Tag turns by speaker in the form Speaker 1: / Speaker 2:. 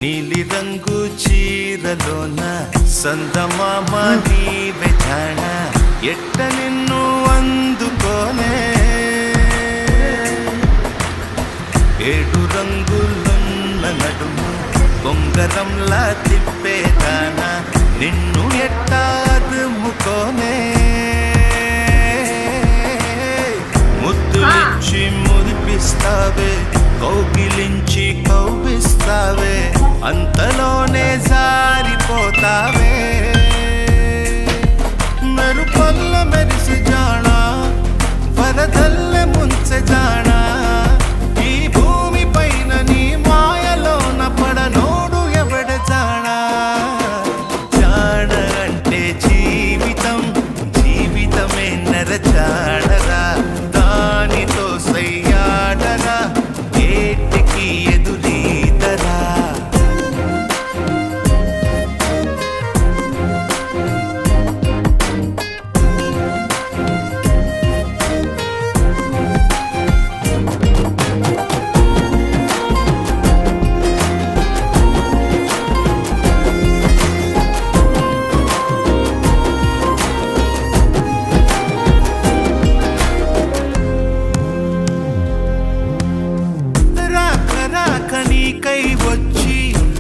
Speaker 1: నీలి రంగు చీరలోన సందమామ నీవే జాణ ఎట్ట నిన్ను అందుకోనే ఏడు రంగులున్న నడుము బొంగరంలా తిప్పేదానా నిన్ను ఎట్టాదుముకోనే ముద్దులిచ్చి మురిపిస్తావే కౌగిలించి కౌగిస్తావే అంతలోనే జారిపోతావే మెరుపల్ల మెరిసి జాణ వరదల్ల